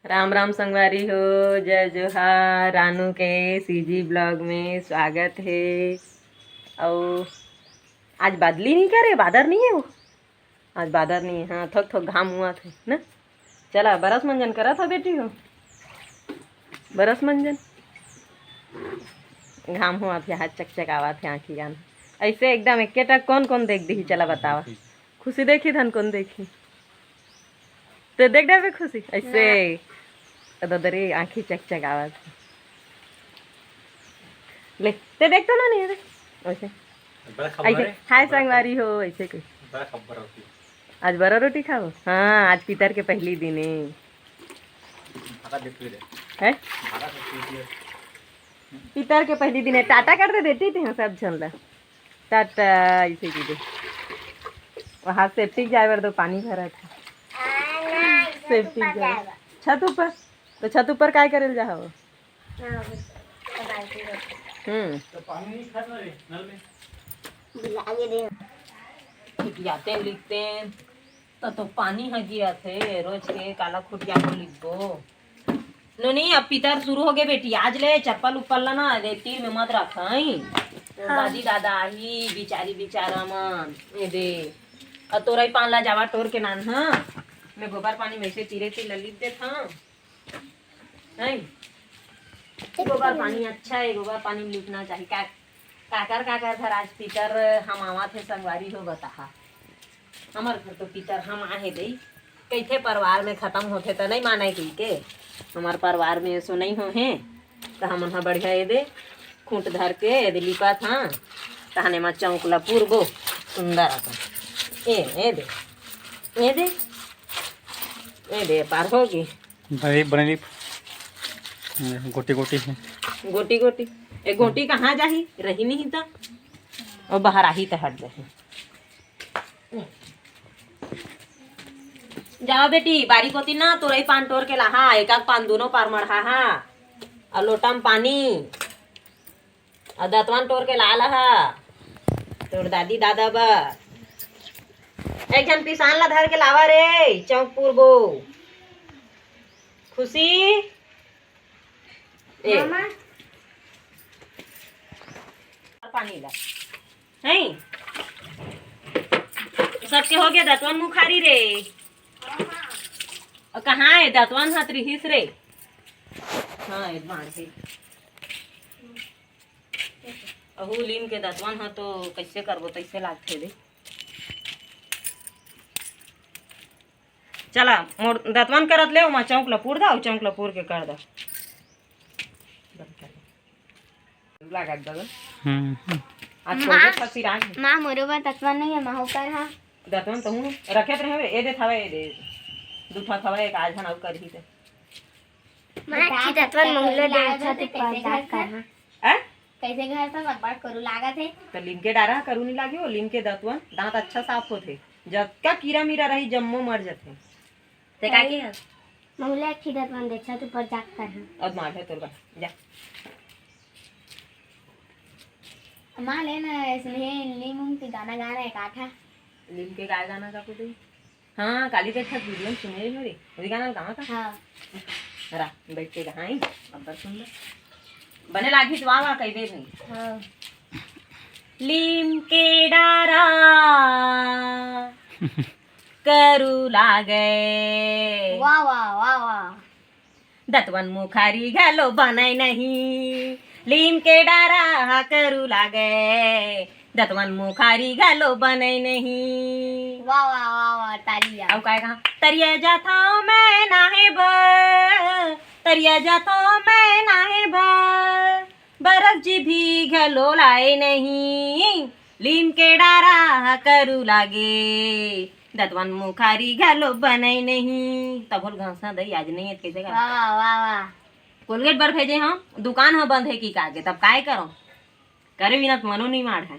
राम राम संगवारी हो, जय जोहार। रानू के सीजी ब्लॉग में स्वागत है। और आज बादली नहीं करे, बादर नहीं है वो, आज बादर नहीं है। हाँ, थोक थोक घाम हुआ थे ना। चला बरस मंजन करा था बेटी हो, बरस मंजन घाम हुआ थे, हाथ चकचक आवा थे, आँखी गान ऐसे एकदम एक कौन कौन देख दी। चला बतावा, खुशी देखी धन कौन देखी तो देख डे खुशी ऐसे दरे आँखी चकचक आवाज ले ते देखतो ना नहीं वैसे ऐसे हाय संगवारी हो ऐसे कोई आज बड़ा रोटी खाओ। हाँ, आज पितर के पहली दिन है पितर के पहली दिन है। टाटा कर दे देती थी सब झन ला टाटा ऐसे की दे वहाँ सेफ्टी जाए दो पानी भरा था सेफ्टी जाए छत ऊपर तो छत ऊपर काय करे जा हो। खिटियाते लिखते तो पानी है गिरा थे रोज के काला खुटिया को लिख दो नो नहीं। अब पितर शुरू हो गए बेटी, आज ले चप्पल उप्पल ला ना रेती में मत रखाई। हाँ। दादी दादा आई बिचारी बिचारा मन ये दे और तोरा ही पान ला जावा टोर के नान। हाँ, मैं गोबर पानी में से तीरे ती ललित दे था नहीं। गोबर पानी अच्छा है, गोबर पानी में लिखना चाहिए। काकर घर आज पितर हम आवा थे संगवारी हो बता हमार घर तो पितर हम आए दे कैथे परिवार में खत्म होते तो नहीं माने की के हमार परिवार में ऐसो नहीं हो है तो हम बढ़िया ये दे खूंट धर के ये लिपा था तहने में चौकला पूर्वो सुंदर ए दे ए दे ए दे पार होगी बनेली गोटी गोटी है गोटी गोटी ए गोटी कहाँ जाही रही नहीं था और बाहर आही तो हट जाही। जाओ बेटी बारी कोती ना तोरई पान तोड़ के लाहा एक पान दोनों पार मढ़ा हा और लोटा में पानी और दतवान तोड़ के ला लहा तोर दादी दादा बा एक जन पिसान ला धर के लावा रे चौक पूर्वो खुशी ए पानी ला नहीं सबके हो गया दतवन मुखारी रे और कहाँ है दतवन हाथ रिहिस रे। हाँ एक बार है अहू लीम के दतवन हा तो कैसे करबो तैसे लागथे रे। चला मोर दतवन करत ले मा चौक लपूर दा चौक लपूर के कर दा लागत दगा आज छोड़ दे फसी राज मां मोरोबा तत्वन नहीं है माहोकर हां दतवन तो हूं रखत रहे ए दे थावे ए दे दूठा थावे एक आज हन कर ही दे मां की तत्वन मोहल्ला दे छत पर बात करना हैं कैसे घर से मत बात करू लागत है तो लीम के डारा करू नहीं लागे वो लीम के दतवन दांत अच्छा साफ होते जब का कीड़ा मीरा रही जम्मो मर जाते ते का के मोहल्ला की तत्वन दे छत पर जात करना अब मार है तोर बा जा मां लेना इसमें लीम के गाना गाना है काठा लीम के गाय गाना का कुछ। हाँ काली के छत वीडियो सुने रे वो गाना कहां का। हां रा बैठ के गाई अब सुन बने लागी तो आवा कह दे नहीं। हां लीम के डारा करू लागे वाह वाह वाह वाह दतवन मुखारी घलो बनाई नहीं लीम के डारा करू लागे दतवन मुखारी घलो बनाई नहीं। वाह वाह वाह वाह तालिया अब काय कहा तरिया जाता मैं नाहे बर तरिया जाता मैं नाहे बर बरस जी भी घलो लाए नहीं लीम के डारा करू लागे दतवन मुखारी घलो बनाई नहीं। तब बोल घासा दई आज नहीं है कैसे कर वाह वाह वाह वाह कोलगेट बर भेजे हम दुकान ह बंद है की कागे तब काय करो करे बिना मनो नहीं मार है।